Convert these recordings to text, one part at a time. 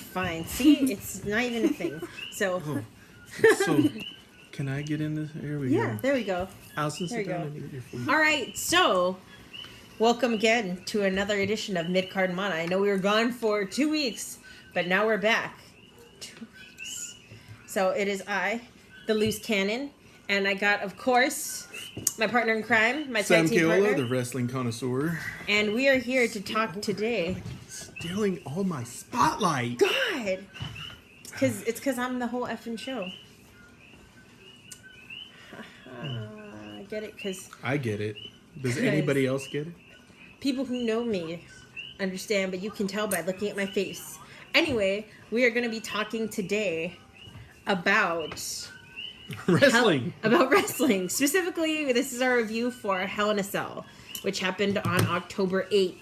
fine. See, it's not even a thing. So, So, can I get in this? Here we go. yeah, there we go. Allison, There we sit down go. and eat your food. All right, so welcome again to another edition of Midcard Mana. I know we were gone for 2 weeks, but now we're back. 2 weeks. So it is I, the Loose Cannon, and I got, of course, my partner in crime, my Sam tag team Keola, partner, the Wrestling Connoisseur. and we are here to talk today. Stealing all my spotlight. God, because I'm the whole effing show. I get it, because I get it. Does anybody else get it? people who know me understand, but you can tell by looking at my face. Anyway, we are going to be talking today about Wrestling. about wrestling. Specifically, this is our review for Hell in a Cell, which happened on October 8th.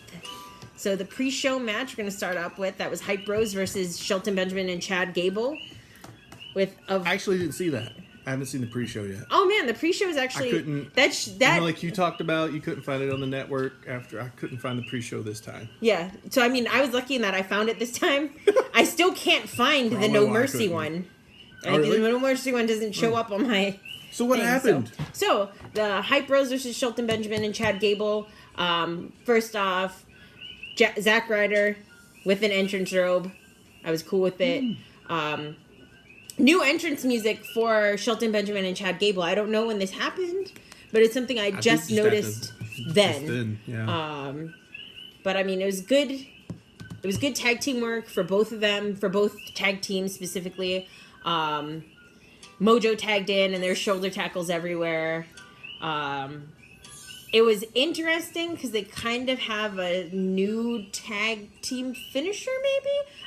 So the pre-show match we're going to start up with, that was Hype Bros versus Shelton Benjamin and Chad Gable. I actually didn't see that. I haven't seen the pre-show yet. Oh man, the pre-show is actually... I couldn't... That like you talked about, you couldn't find it on the network after. I couldn't find the pre-show this time. Yeah. So, I mean, I was lucky in that I found it this time. I still can't find the Probably No why I Mercy couldn't. one. Oh, really? The No Mercy one doesn't show up on my... So what thing. happened? So, the Hype Bros versus Shelton Benjamin and Chad Gable. First off, Zack Ryder with an entrance robe. I was cool with it. New entrance music for Shelton Benjamin and Chad Gable. I don't know when this happened, but it's something I just noticed then. Yeah. But I mean, it was good. It was good tag team work for both of them, for both tag teams specifically. Mojo tagged in, and there's shoulder tackles everywhere. It was interesting because they kind of have a new tag team finisher.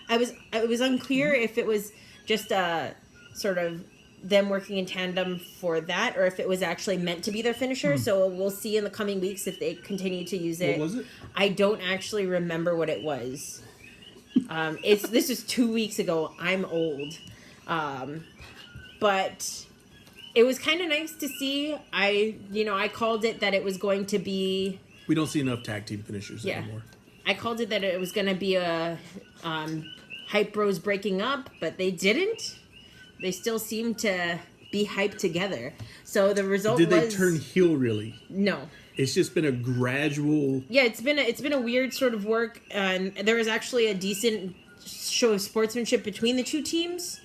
Maybe it was unclear if it was just a sort of them working in tandem for that, or if it was actually meant to be their finisher. So we'll see in the coming weeks if they continue to use it. What was it? I don't actually remember what it was. This is 2 weeks ago. I'm old. But it was kind of nice to see. I called it that it was going to be... We don't see enough tag team finishers anymore. I called it that it was going to be a Hype Bros breaking up, but they didn't. They still seem to be hyped together. So the result was... Did they turn heel, really? No. It's just been a gradual... Yeah, it's been a weird sort of work, and there was actually a decent show of sportsmanship between the two teams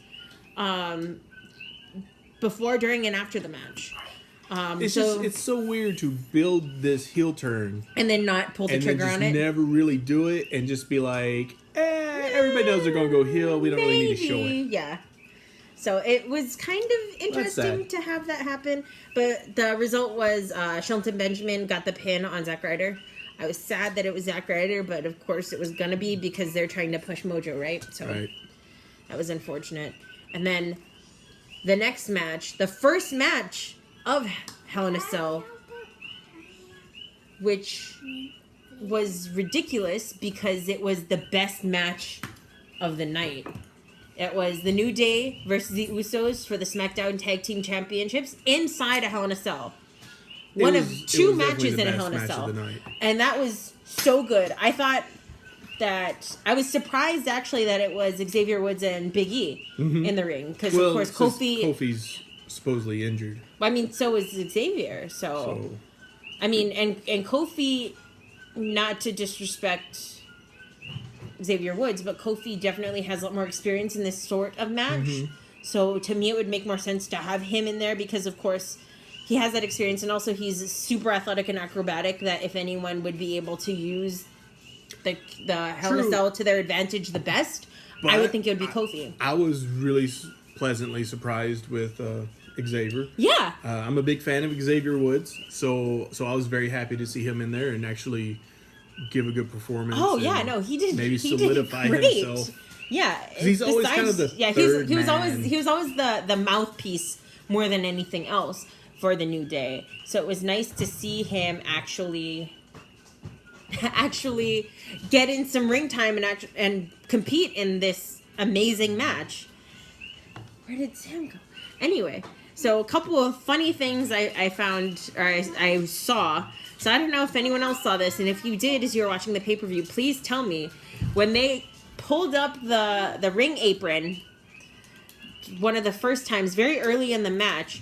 before, during, and after the match. It's so weird to build this heel turn and then not pull the trigger on it. And never really do it and just be like, everybody knows they're going to go heel. We don't really need to show it. Yeah. So it was kind of interesting to have that happen. But the result was Shelton Benjamin got the pin on Zack Ryder. I was sad that it was Zack Ryder, but of course it was going to be because they're trying to push Mojo, right? So that was unfortunate. And then the next match, the first match of Hell in a Cell, which was ridiculous because it was the best match of the night. It was the New Day versus the Usos for the Smackdown Tag Team Championships inside a Hell in a Cell. One of two matches in a Hell in a Cell. And that was so good. I thought that... I was surprised, actually, that it was Xavier Woods and Big E in the ring. Because, of course, Kofi's supposedly injured. I mean, so is Xavier. So. I mean, and Kofi, not to disrespect Xavier Woods, but Kofi definitely has a lot more experience in this sort of match. So to me, it would make more sense to have him in there because, of course, he has that experience, and also he's super athletic and acrobatic. That if anyone would be able to use the Hell in a Cell to their advantage the best, but I would think it would be Kofi. I was really pleasantly surprised with Xavier. Yeah, I'm a big fan of Xavier Woods, so I was very happy to see him in there and actually give a good performance. Oh yeah, no, he did. Maybe he solidify did great. himself. Yeah, he's always kind of the he was always the mouthpiece more than anything else for the New Day. So it was nice to see him actually get in some ring time and compete in this amazing match. Where did Sam go? Anyway, so a couple of funny things I found, or I saw. So I don't know if anyone else saw this, and if you did as you were watching the pay-per-view, please tell me, when they pulled up the ring apron one of the first times, very early in the match.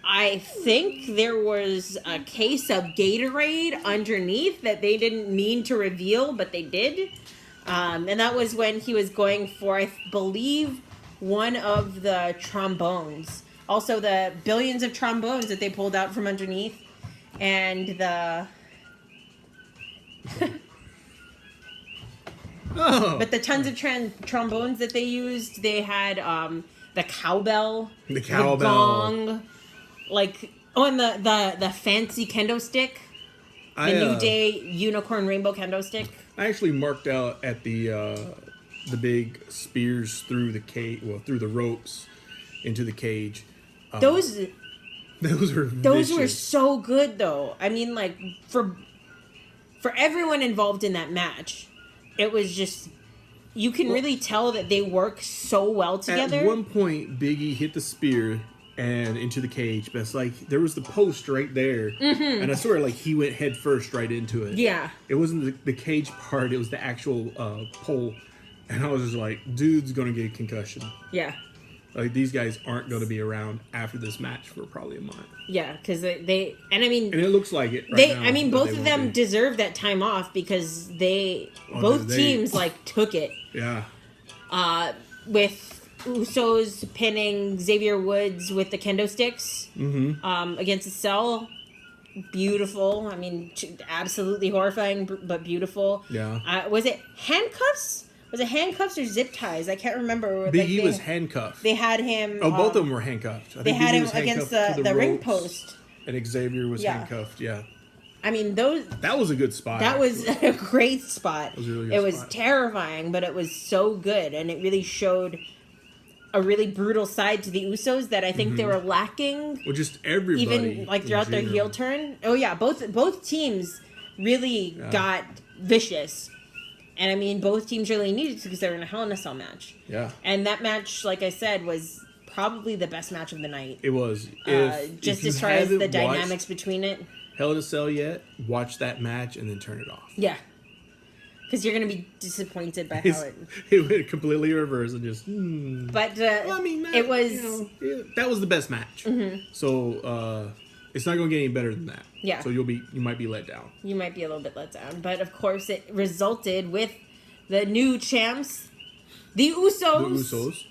I think there was a case of Gatorade underneath that they didn't mean to reveal, but they did. And that was when he was going for, I believe, one of the trombones. Also, the billions of trombones that they pulled out from underneath. And the... Oh. But the tons of trombones that they used, they had the cowbell. The cowbell. The gong. And the fancy kendo stick. The New Day unicorn rainbow kendo stick. I actually marked out at the big spears through the cage, through the ropes into the cage. Those were vicious. So good, though. I mean, like, for everyone involved in that match, it was just, you can really tell that they work so well together. At one point, Big E hit the spear and into the cage, but it's like there was the post right there, and I swear, like, he went head first right into it. Yeah, it wasn't the cage part; it was the actual pole, and I was just like, "Dude's gonna get a concussion." Yeah, like these guys aren't gonna be around after this match for probably a month. Yeah, because they and I mean, and it looks like it. Right now, I mean, both of them deserve that time off because both teams like took it. Yeah. With Usos pinning Xavier Woods with the kendo sticks against the cell. Beautiful. I mean, absolutely horrifying, but beautiful. Yeah. Was it handcuffs? Was it handcuffs or zip ties? I can't remember. Big E was handcuffed. They had him. Oh, both of them were handcuffed. They had him against the ring post. And Xavier was handcuffed. Yeah. I mean, that was a good spot. That was a great spot. It was a really good spot. It was terrifying, but it was so good, and it really showed a really brutal side to the Usos that I think they were lacking. Well, just everybody, even like throughout their heel turn. Oh yeah, both teams really got vicious, and I mean both teams really needed to because they were in a Hell in a Cell match. Yeah, and that match, like I said, was probably the best match of the night. It was. Just as far as the dynamics between it. Hell in a Cell yet? Watch that match and then turn it off. Yeah. Because you're going to be disappointed by how it went completely reverse and just. But I mean, it was. That was the best match. So it's not going to get any better than that. Yeah. So you might be let down. You might be a little bit let down, but of course it resulted with the new champs, the Usos.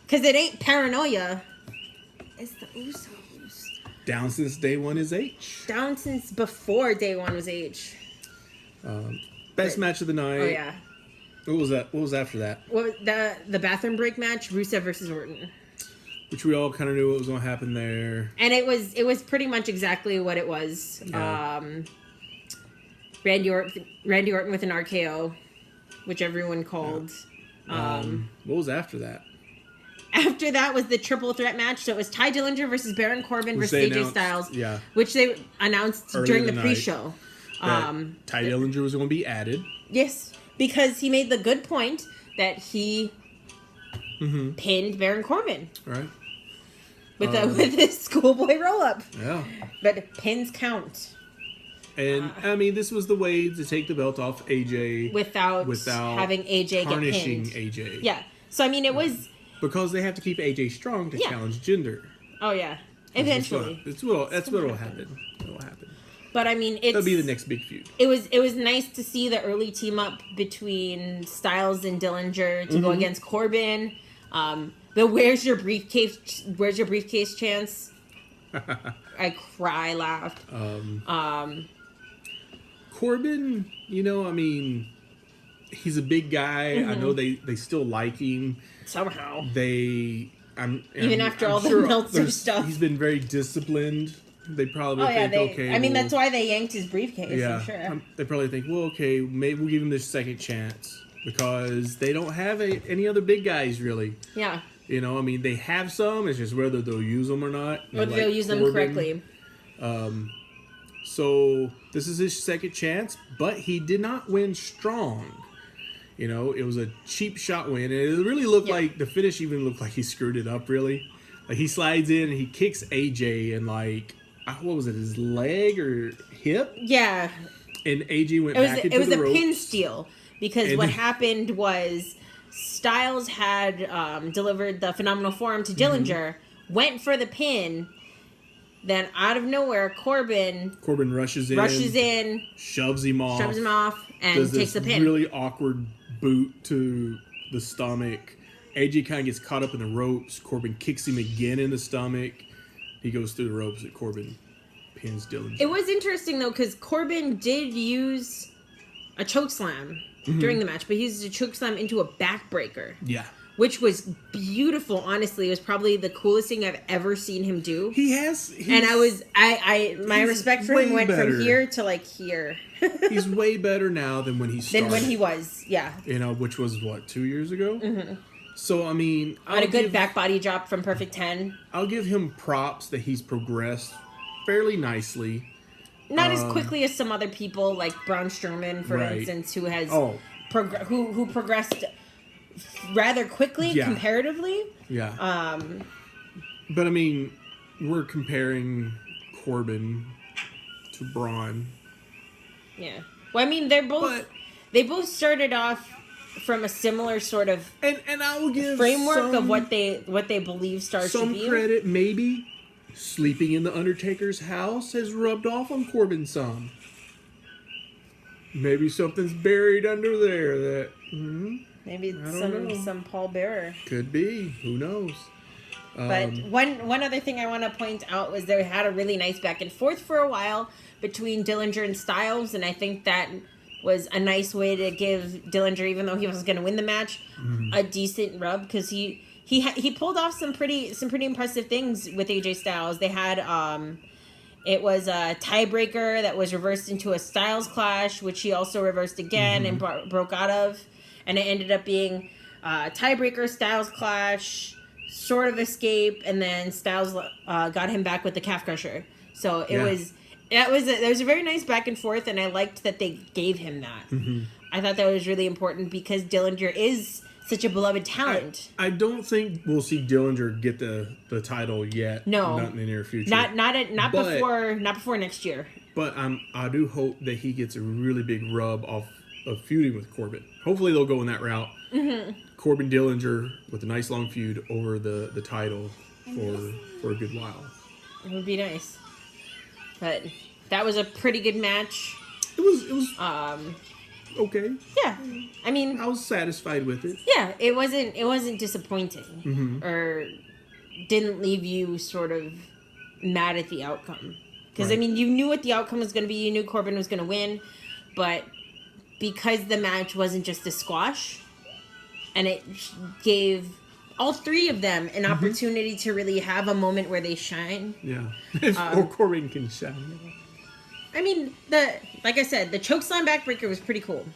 Because it ain't Paranoia. It's the Usos. Down since day one is H. Down since before day one was H. Best match of the night. Oh yeah. What was that? What was after that? What the bathroom break match? Rusev versus Orton. Which we all kind of knew what was going to happen there. And it was pretty much exactly what it was. Yeah. Randy Orton with an RKO, which everyone called. Yeah. What was after that? After that was the triple threat match. So it was Ty Dillinger versus Baron Corbin versus AJ Styles. Yeah. Which they announced during the pre-show. Ty Dillinger was going to be added. Yes, because he made the good point that he pinned Baron Corbin. Right. With his schoolboy roll-up. Yeah. But pins count. And, I mean, this was the way to take the belt off AJ. Without having AJ get tarnishing pinned. AJ. Yeah. So, I mean, it was... Because they have to keep AJ strong to challenge Jinder. Oh, yeah. Eventually. That's what will happen. It'll happen. But I mean, that'll be the next big feud. It was nice to see the early team up between Styles and Dillinger to go against Corbin. The where's your briefcase chance? I laughed. Corbin, I mean, he's a big guy. I know they still like him somehow. After all the Meltzer stuff, he's been very disciplined. They probably okay. I mean, that's why they yanked his briefcase. Yeah, I'm sure. They probably think, well, okay, maybe we'll give him this second chance because they don't have any other big guys really. Yeah. I mean, they have some. It's just whether they'll use them or not. Whether they'll use them correctly. So this is his second chance, but he did not win strong. It was a cheap shot win, and it really looked like the finish even looked like he screwed it up. Really, like he slides in and he kicks AJ and what was it, his leg or hip? Yeah. And AJ went back into the ropes. It was a pin steal because what happened was Styles had delivered the phenomenal forearm to Dillinger, went for the pin. Then out of nowhere, Corbin rushes in, shoves him off, and takes the pin. Really awkward boot to the stomach. AJ kind of gets caught up in the ropes. Corbin kicks him again in the stomach. He goes through the ropes, and Corbin pins Dillinger. It was interesting though, because Corbin did use a chokeslam during the match, but he used a chokeslam into a backbreaker. Yeah. Which was beautiful, honestly. It was probably the coolest thing I've ever seen him do. My respect for him went from here to like here. He's way better now than when he started. Than when he was, yeah. You know, which was what, 2 years ago? Mm-hmm. So, I mean... On a good back body drop from Perfect 10. I'll give him props that he's progressed fairly nicely. Not as quickly as some other people, like Braun Strowman, for instance, who has who progressed... rather quickly, comparatively. Yeah. But I mean, we're comparing Corbin to Braun. Yeah. Well, I mean, they both started off from a similar sort of and I will give framework of what they believe stars should be. Some credit, maybe. Sleeping in the Undertaker's house has rubbed off on Corbin some. Maybe something's buried under there that. Maybe it's some Paul Bearer. Could be. Who knows? But one other thing I want to point out was they had a really nice back and forth for a while between Dillinger and Styles, and I think that was a nice way to give Dillinger, even though he was going to win the match, a decent rub, because he pulled off some pretty impressive things with AJ Styles. They had it was a tiebreaker that was reversed into a Styles clash, which he also reversed again and broke out of. And it ended up being tiebreaker, Styles clash, sort of escape, and then Styles got him back with the calf crusher. So it was a very nice back and forth, and I liked that they gave him that. Mm-hmm. I thought that was really important because Dillinger is such a beloved talent. I don't think we'll see Dillinger get the title yet. No, not in the near future. Not before next year. But I do hope that he gets a really big rub off of feuding with Corbin. Hopefully they'll go in that route. Mm-hmm. Corbin Dillinger with a nice long feud over the title for a good while. It would be nice. But that was a pretty good match. It was okay. Yeah. I mean, I was satisfied with it. Yeah, it wasn't disappointing or didn't leave you sort of mad at the outcome. Because I mean, you knew what the outcome was going to be. You knew Corbin was going to win, but because the match wasn't just a squash, and it gave all three of them an opportunity to really have a moment where they shine. Yeah. Or Corbin can shine. I mean, like I said, the chokeslam backbreaker was pretty cool.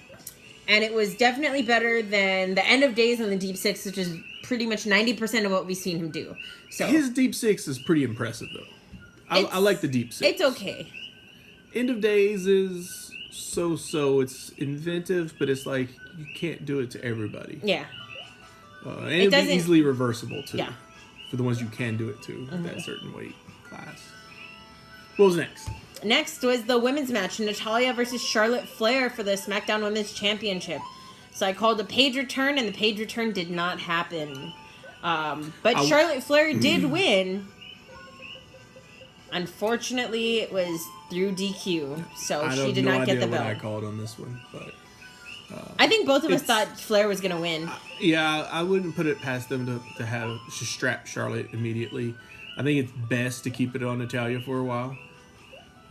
And it was definitely better than the end of days on the Deep Six, which is pretty much 90% of what we've seen him do. So his Deep Six is pretty impressive, though. I like the Deep Six. It's okay. End of Days is so. It's inventive, but it's like you can't do it to everybody. Yeah. And it'd be easily reversible, too. Yeah. For the ones you can do it to, that certain weight class. What was next? Next was the women's match, Natalya versus Charlotte Flair for the SmackDown Women's Championship. So I called a page return, and the page return did not happen. But Charlotte Flair did win. Unfortunately, it was through DQ, so she did not get the belt. I called on this one, but I think both of us thought Flair was going to win. Yeah, I wouldn't put it past them to strap Charlotte immediately. I think it's best to keep it on Natalya for a while.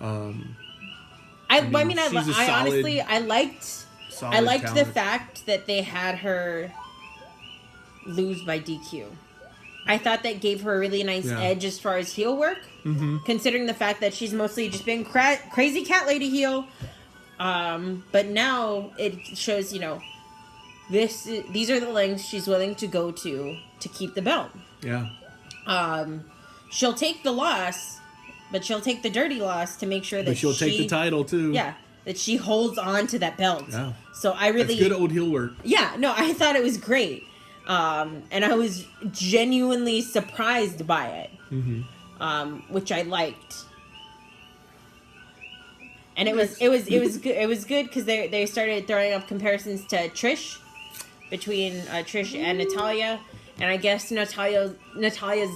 I liked the fact that they had her lose by DQ. I thought that gave her a really nice edge as far as heel work, considering the fact that she's mostly just been crazy cat lady heel. But now it shows, these are the lengths she's willing to go to keep the belt. Yeah. She'll take the loss, but she'll take the dirty loss to make sure that she'll take the title too. Yeah, that she holds on to that belt. Yeah. So That's good old heel work. Yeah, no, I thought it was great. And I was genuinely surprised by it, which I liked. And it was good because they started throwing up comparisons to Trish between Trish and Natalya, and I guess Natalya's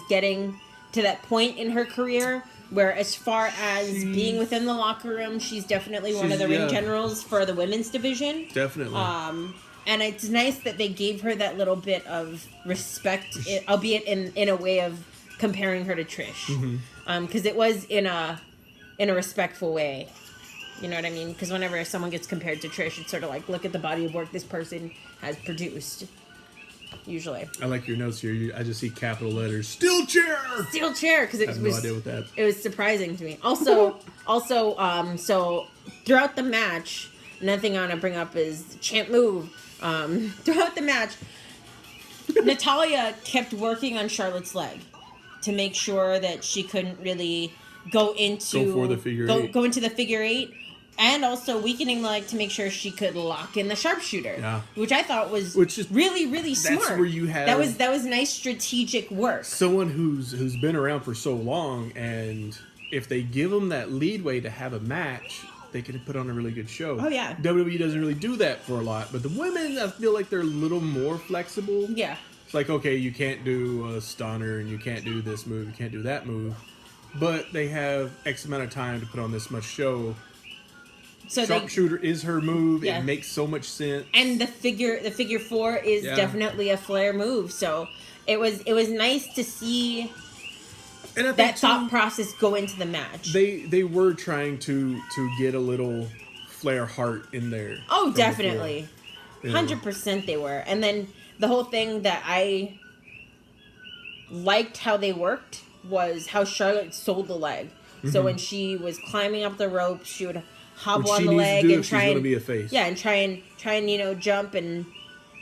getting to that point in her career where, as far as being within the locker room, she's definitely one of the ring generals for the women's division. Definitely. And it's nice that they gave her that little bit of respect, albeit in a way of comparing her to Trish, because it was in a respectful way. You know what I mean? Because whenever someone gets compared to Trish, it's sort of like, look at the body of work this person has produced. Usually, I like your notes here. I just see capital letters. Steel chair, because it I have was no idea what that. It was surprising to me. Also, so throughout the match, another thing I want to bring up is chant move. Throughout the match, Natalya kept working on Charlotte's leg to make sure that she couldn't really go for the figure eight. Go into the figure eight. And also weakening the leg to make sure she could lock in the sharpshooter, which I thought was really, really smart. That's where you have that was nice strategic work. Someone who's been around for so long, and if they give them that leadway to have a match, they can put on a really good show. Oh yeah, WWE doesn't really do that for a lot, but the women, I feel like they're a little more flexible. Yeah, it's like, okay, you can't do a stunner and you can't do this move, you can't do that move, but they have X amount of time to put on this much show. So sharpshooter is her move. Yeah. It makes so much sense. And the figure four is definitely a Flair move. So it was nice to see that thought process go into the match. They were trying to get a little Flair heart in there. Oh, definitely. 100% they were. And then the whole thing that I liked how they worked was how Charlotte sold the leg. So when she was climbing up the rope, she would hobble on the leg and try and be a face. Yeah, and try and jump and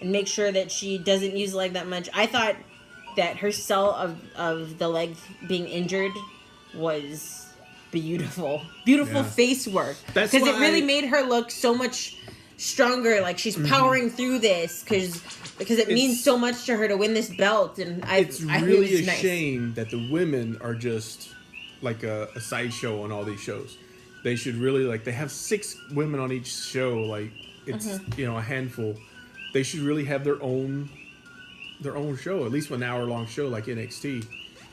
make sure that she doesn't use the leg that much. I thought that her sell of the leg being injured was beautiful face work, because it really made her look so much stronger. Like she's powering through this because it means so much to her to win this belt. And it's really a shame that the women are just like a sideshow on all these shows. They should really, they have 6 women on each show. Like, it's, a handful. They should really have their own show, at least an hour-long show like NXT.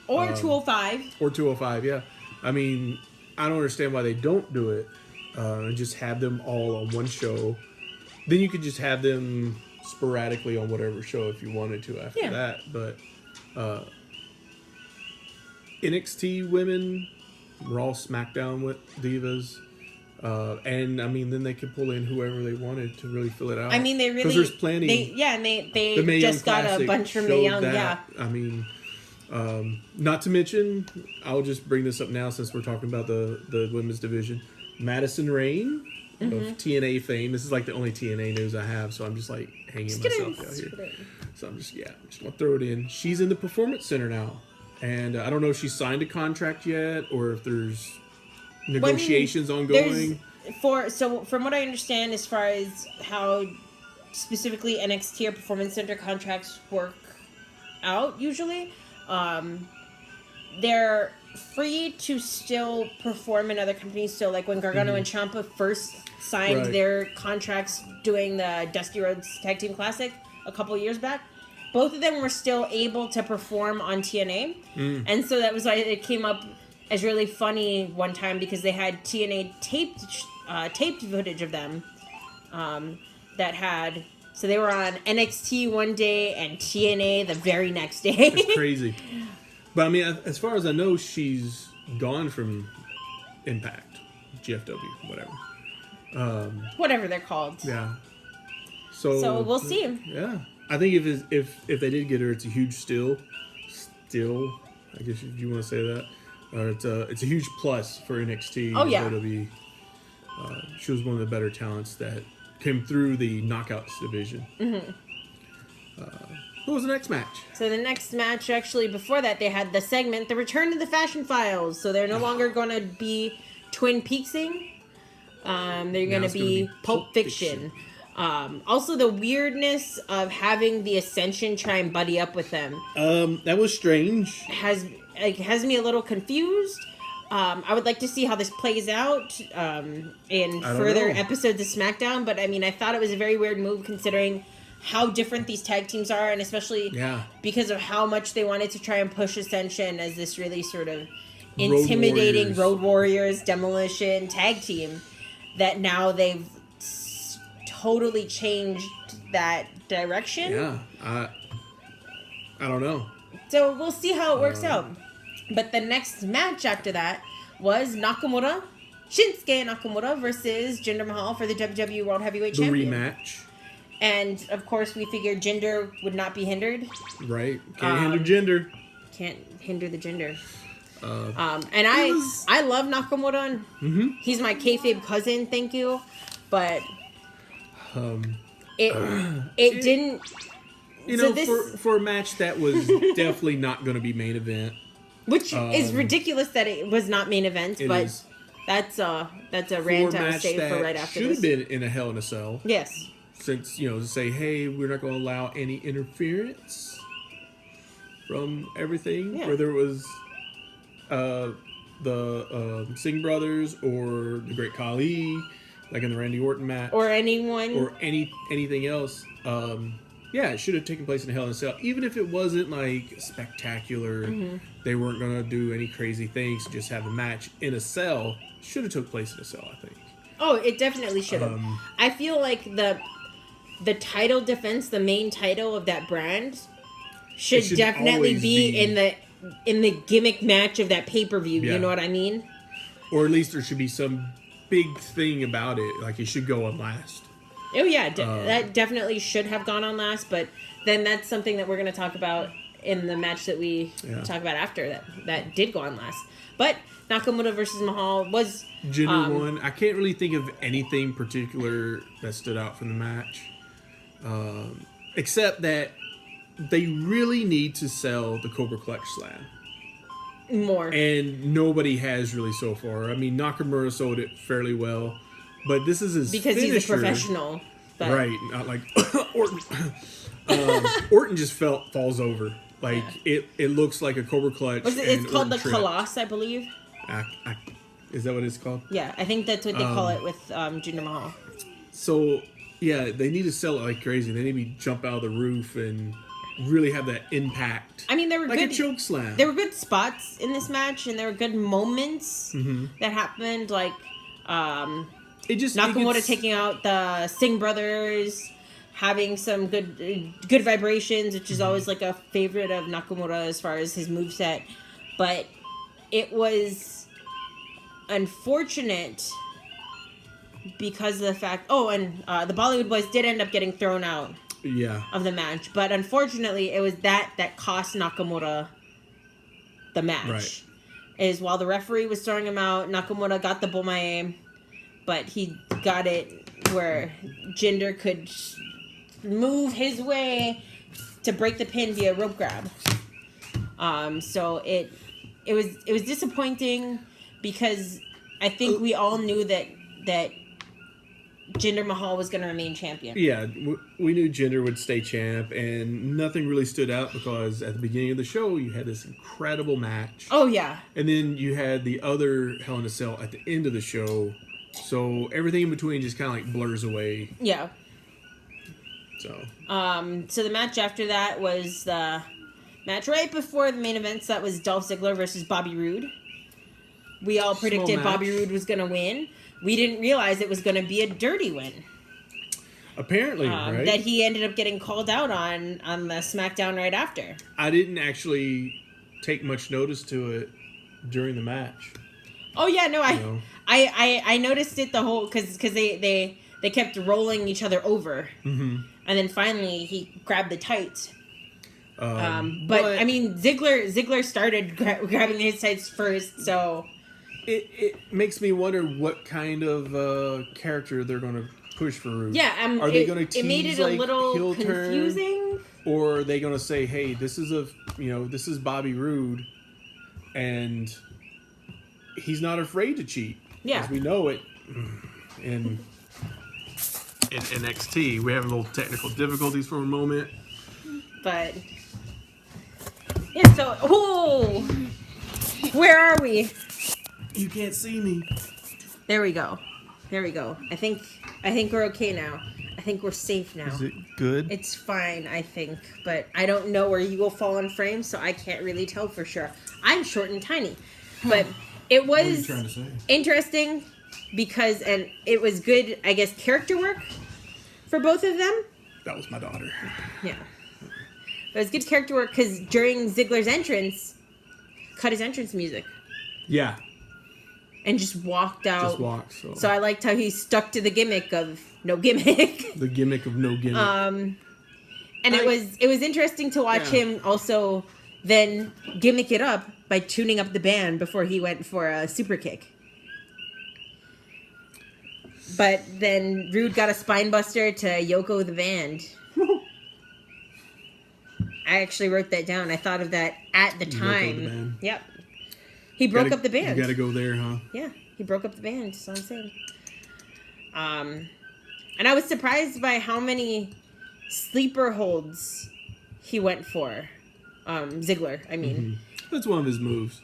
Or 205. Or 205, yeah. I mean, I don't understand why they don't do it. And just have them all on one show. Then you could just have them sporadically on whatever show if you wanted to after that. But NXT women... Raw, SmackDown with divas, and I mean, then they could pull in whoever they wanted to really fill it out. I mean, they really, because there's plenty. They just got a bunch from Mae Young. Yeah, I mean, not to mention, I'll just bring this up now since we're talking about the women's division. Madison Rayne of TNA fame. This is like the only TNA news I have, so I'm just like hanging myself out here. So I'm just gonna throw it in. She's in the Performance Center now. And I don't know if she signed a contract yet or if there's negotiations ongoing. So from what I understand, as far as how specifically NXT or Performance Center contracts work out, usually, they're free to still perform in other companies. So like when Gargano and Ciampa first signed their contracts doing the Dusty Rhodes Tag Team Classic a couple years back, both of them were still able to perform on TNA. And so that was why it came up as really funny one time, because they had TNA taped footage of them that had... So they were on NXT one day and TNA the very next day. It's crazy. But I mean, as far as I know, she's gone from Impact, GFW, whatever. Whatever they're called. Yeah. So we'll see. Yeah. I think if they did get her, it's a huge still, I guess if you want to say that, or it's a huge plus for NXT. Oh yeah. WWE. She was one of the better talents that came through the Knockouts division. What was the next match? So the next match, actually, before that, they had the segment, The Return to the Fashion Files. So they're no longer going to be Twin Peaksing. They're going to be Pulp Fiction. Also, the weirdness of having the Ascension try and buddy up with them. That was strange. Has me a little confused. I would like to see how this plays out in further episodes of SmackDown. But, I mean, I thought it was a very weird move considering how different these tag teams are, and especially because of how much they wanted to try and push Ascension as this really sort of intimidating Road Warriors demolition tag team, that now they've totally changed that direction. Yeah, I don't know. So we'll see how it works out. But the next match after that was Shinsuke Nakamura versus Jinder Mahal for the WWE World Heavyweight Champion. The rematch. And, of course, we figured Jinder would not be hindered. Right. Can't hinder Jinder. Can't hinder the Jinder. And I love Nakamura. He's my kayfabe cousin, thank you. But it didn't... You know, for a match that was definitely not going to be main event. Which is ridiculous that it was not main event, but is. that's a rant I'll save for right after this. Should have been in a Hell in a Cell. Yes. Since, you know, to say, hey, we're not going to allow any interference from everything. Yeah. Whether it was the Singh brothers or the Great Khali, like in the Randy Orton match. Or anyone. Or anything else. Yeah, it should have taken place in a Hell in a Cell. Even if it wasn't, like, spectacular, they weren't going to do any crazy things, just have a match in a cell. Should have took place in a cell, I think. Oh, it definitely should have. I feel like the title defense, the main title of that brand, should definitely be in the gimmick match of that pay-per-view. Yeah. You know what I mean? Or at least there should be some big thing about it. Like, it should go on last. Oh, yeah. That definitely should have gone on last. But then that's something that we're going to talk about in the match that we talk about after that did go on last. But Nakamura versus Mahal was... Jinder won. I can't really think of anything particular that stood out from the match. Except that they really need to sell the Cobra Clutch Slam. More. And nobody has really so far. I mean, Nakamura sold it fairly well. But this is his because finisher. He's a professional. But... Right. Not like Orton. Orton just falls over. Like, it looks like a Cobra Clutch. It's called the Colossus, I believe. Is that what it's called? Yeah, I think that's what they call it with Jinder Mahal. So, yeah, they need to sell it like crazy. They need to jump out of the roof and really have that impact. I mean, there were like good... a choke slam. There were good spots in this match, and there were good moments that happened, like... Nakamura taking out the Singh brothers, having some good vibrations, which is always like a favorite of Nakamura as far as his moveset. But it was unfortunate because of the fact... Oh, and the Bollywood Boys did end up getting thrown out of the match. But unfortunately, it was that cost Nakamura the match. Right. Is while the referee was throwing him out, Nakamura got the Bomae, but he got it where Jinder could move his way to break the pin via rope grab. So it was disappointing because I think we all knew that Jinder Mahal was going to remain champion. Yeah, we knew Jinder would stay champ, and nothing really stood out because at the beginning of the show, you had this incredible match. Oh, yeah. And then you had the other Hell in a Cell at the end of the show, so everything in between just kind of like blurs away. Yeah. So the match after that was the match right before the main event. So that was Dolph Ziggler versus Bobby Roode. We all predicted Bobby Roode was going to win. We didn't realize it was going to be a dirty win. Apparently, right? That he ended up getting called out on the Smackdown right after. I didn't actually take much notice to it during the match. Oh yeah, no, I noticed it the whole because they kept rolling each other over, and then finally he grabbed the tights. But I mean, Ziggler started grabbing his tights first, so. It makes me wonder what kind of character they're going to push for Roode. Yeah, are they going to tease it made it a little heel confusing, turn, or are they going to say, "Hey, this is Bobby Roode, and he's not afraid to cheat." Yeah, as we know it in NXT. We have a little technical difficulties for a moment, but yeah. So, where are we? You can't see me. There we go. I think we're okay now. I think we're safe now. Is it good? It's fine, I think, but I don't know where you will fall in frame, so I can't really tell for sure. I'm short and tiny, but it was interesting because, and it was good, I guess, character work for both of them. That was my daughter. Yeah. It was good character work because during Ziggler's entrance, cut his entrance music. Yeah. And just walked out. Just walked. So I liked how he stuck to the gimmick of no gimmick. The gimmick of no gimmick. And it was interesting to watch him also then gimmick it up by tuning up the band before he went for a super kick. But then Rude got a spine buster to Yoko the band. I actually wrote that down. I thought of that at the time. The band. Yep. He broke up the band. You gotta go there, huh? Yeah, he broke up the band. That's what I'm saying. And I was surprised by how many sleeper holds he went for. Ziggler, I mean. Mm-hmm. That's one of his moves.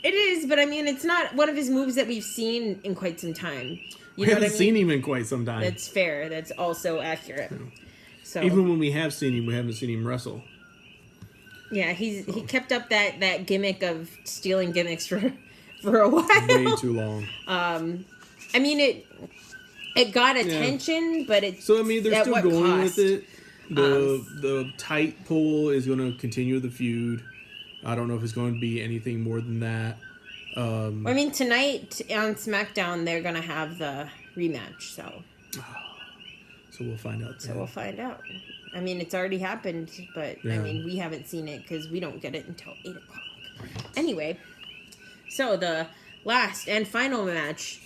It is, but I mean, it's not one of his moves that we've seen in quite some time. We haven't seen him in quite some time. That's fair. That's also accurate. Yeah. So even when we have seen him, we haven't seen him wrestle. Yeah, he kept up that gimmick of stealing gimmicks for a while. Way too long. I mean it got attention, but it's so I mean they're still going with it. The the tight pull is going to continue the feud. I don't know if it's going to be anything more than that. I mean tonight on SmackDown they're going to have the rematch, so we'll find out. So we'll find out. I mean, it's already happened, but I mean, we haven't seen it because we don't get it until 8 o'clock. Anyway, so the last and final match,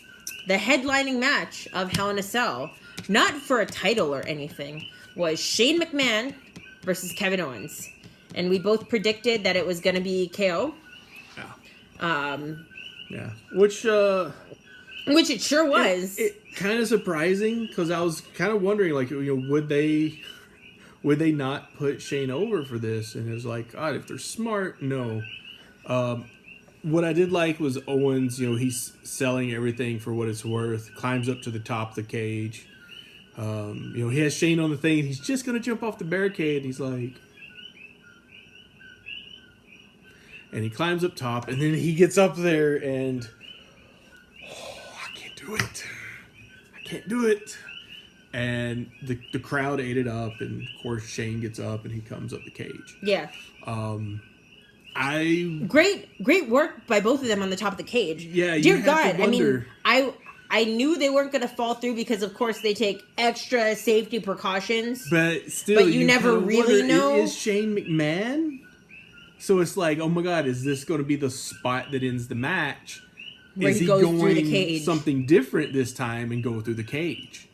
the headlining match of Hell in a Cell, not for a title or anything, was Shane McMahon versus Kevin Owens. And we both predicted that it was going to be KO. Yeah. Which it sure was. It kind of surprising because I was kind of wondering, like, would they not put Shane over for this? And it was like, God, if they're smart, no. What I did like was Owens, he's selling everything for what it's worth, climbs up to the top of the cage. He has Shane on the thing, and he's just going to jump off the barricade. He's like... And he climbs up top, and then he gets up there, and... I can't do it. And the crowd ate it up, and of course Shane gets up and he comes up the cage. Yeah. Great work by both of them on the top of the cage. Yeah. Dear God, I mean, I knew they weren't going to fall through because of course they take extra safety precautions. But still, you never really know. Is Shane McMahon? So it's like, oh my God, is this going to be the spot that ends the match? Where is he goes through the cage? Something different this time and go through the cage?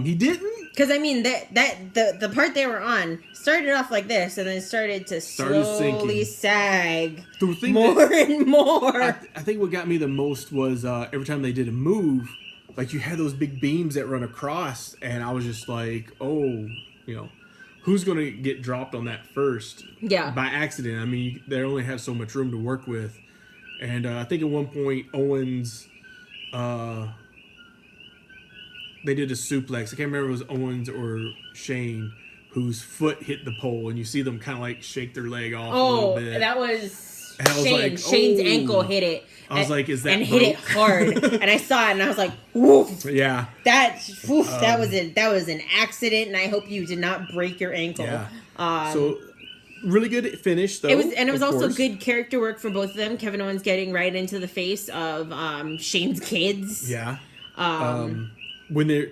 He didn't. Because I mean the part they were on started off like this and then started to slowly sag more and more. I think what got me the most was every time they did a move, like you had those big beams that run across, and I was just like, oh, who's going to get dropped on that first? Yeah. By accident. I mean, they only have so much room to work with. And I think at one point, Owens, they did a suplex. I can't remember if it was Owens or Shane whose foot hit the pole, and you see them kind of like shake their leg off a little bit. That was Shane. Shane's ankle hit it. I was like, is that and hit it hard. And I saw it, and I was like, woof. Yeah. That was an accident, and I hope you did not break your ankle. Yeah. So really good finish, though. It was also good character work for both of them. Kevin Owens getting right into the face of Shane's kids. Yeah. When they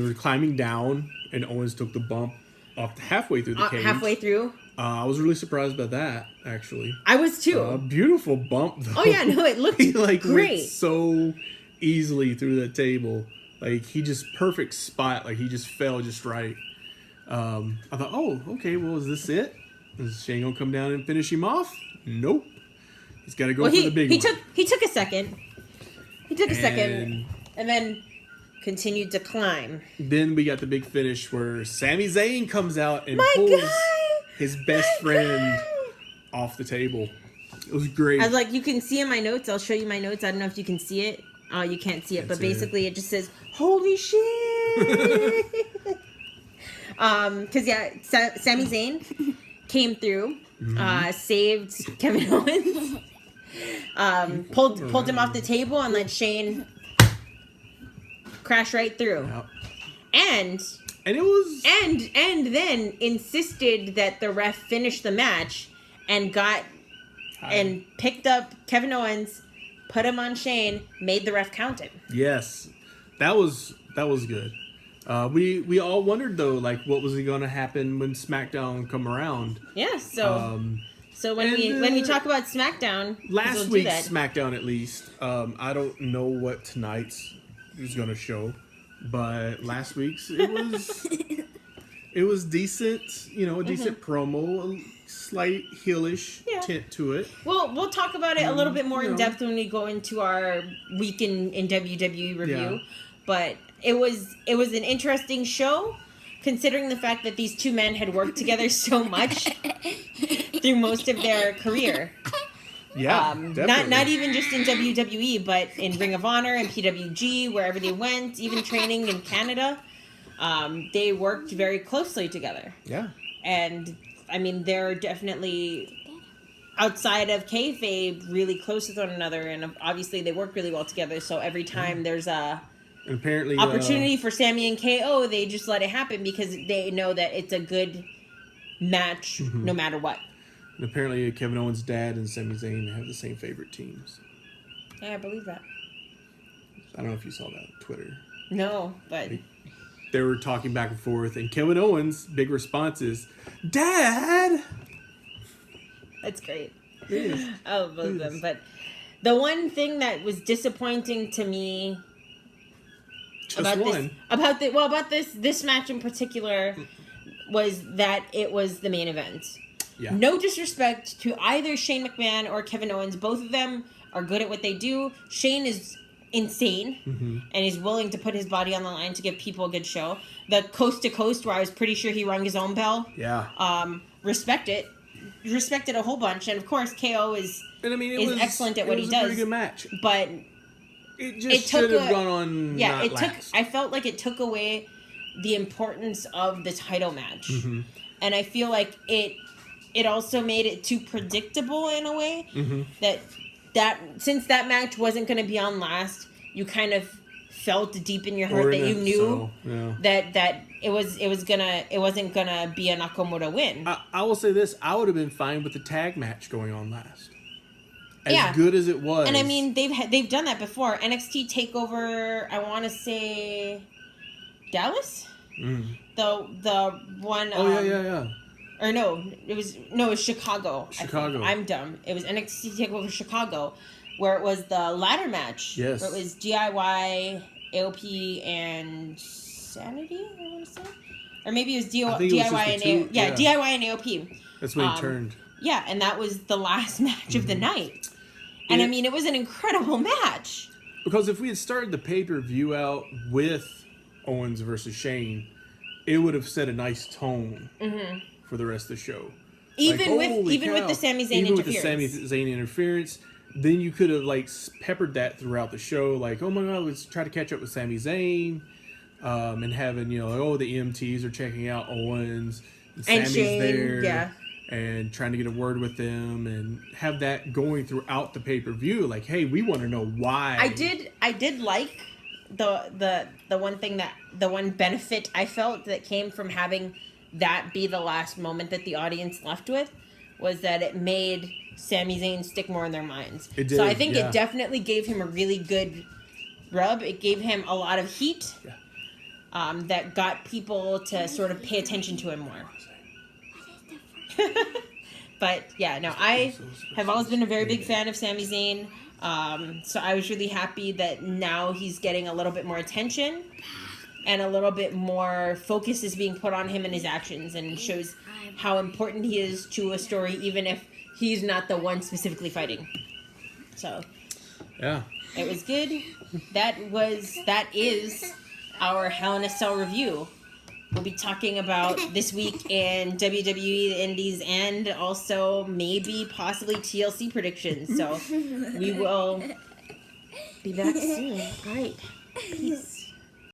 were climbing down and Owens took the bump off halfway through the cage. Halfway through. I was really surprised by that, actually. I was too. Beautiful bump, though. Oh yeah, no, it looked he great. Went so easily through the table. Like he just perfect spot. Like he just fell just right. I thought, oh, okay, well, is this it? Is Shane gonna come down and finish him off? Nope. He's got to go for the big one. He took a second. And then continued to climb. Then we got the big finish where Sami Zayn comes out and pulls his best friend off the table. It was great. I was like, you can see in my notes. I'll show you my notes. I don't know if you can see it. You can't see it, but basically it just says, "Holy shit!" Because Sami Zayn came through, saved Kevin Owens, pulled him off the table and let Shane crash right through. Yep. And it was and then insisted that the ref finish the match and and picked up Kevin Owens, put him on Shane, made the ref count it. Yes, that was good. We all wondered though, like, what was going to happen when SmackDown come around? Yeah. So when we talk about SmackDown, last week's SmackDown at least, I don't know what tonight's is going to show, but last week's it was decent. You know, a decent promo, a slight heelish tint to it. Well, we'll talk about it a little bit more in depth when we go into our week in WWE review. Yeah. But it was an interesting show, considering the fact that these two men had worked together so much through most of their career. Yeah, not even just in WWE, but in Ring of Honor and PWG, wherever they went, even training in Canada, they worked very closely together. Yeah, and I mean they're definitely outside of kayfabe really close with one another, and obviously they work really well together. So every time there's a apparently opportunity for Sammy and KO, they just let it happen because they know that it's a good match no matter what. And apparently Kevin Owens' dad and Sami Zayn have the same favorite teams. Yeah, I believe that. I don't know if you saw that on Twitter. No, but they were talking back and forth, and Kevin Owens' big response is, "Dad!" That's great. It is. I love both of them. But the one thing that was disappointing to me about this match in particular was that it was the main event. Yeah. No disrespect to either Shane McMahon or Kevin Owens. Both of them are good at what they do. Shane is insane and he's willing to put his body on the line to give people a good show. The coast to coast where I was pretty sure he rung his own bell. Yeah. Respected a whole bunch, and of course KO is excellent at what he does. It was a pretty good match, but it should have gone on. Yeah, I felt like it took away the importance of the title match, and I feel like it also made it too predictable in a way that since that match wasn't going to be on last, you kind of felt deep in your heart that you knew that it wasn't gonna be a Nakamura win. I will say this: I would have been fine with the tag match going on last. As good as it was, and I mean they've done that before. NXT Takeover, I want to say Dallas, the one. Yeah. Or no, it was Chicago. Chicago. I'm dumb. It was NXT Takeover Chicago, where it was the ladder match. Yes. Where it was DIY, AOP, and Sanity, I want to say. Or maybe it was DIY and DIY and AOP. That's when he turned. Yeah, and that was the last match of the night. And I mean, it was an incredible match. Because if we had started the pay-per-view out with Owens versus Shane, it would have set a nice tone for the rest of the show. Even with the Sami Zayn interference. With the Sami Zayn interference, then you could have like peppered that throughout the show. Like, oh my God, let's try to catch up with Sami Zayn, and having the EMTs are checking out Owens and Sami's Shane, there, and trying to get a word with them, and have that going throughout the pay-per-view. Like, hey, we want to know why. I did like the one benefit I felt that came from having that be the last moment that the audience left with, was that it made Sami Zayn stick more in their minds. It did, so I think it definitely gave him a really good rub. It gave him a lot of heat that got people to sort of pay attention to him more. But yeah, no, I have always been a very big fan of Sami Zayn. So I was really happy that now he's getting a little bit more attention. And a little bit more focus is being put on him and his actions, and shows how important he is to a story, even if he's not the one specifically fighting. So, yeah, it was good. That is our Hell in a Cell review. We'll be talking about this week in WWE, the Indies, and also maybe possibly TLC predictions. So we will be back soon. All right, peace.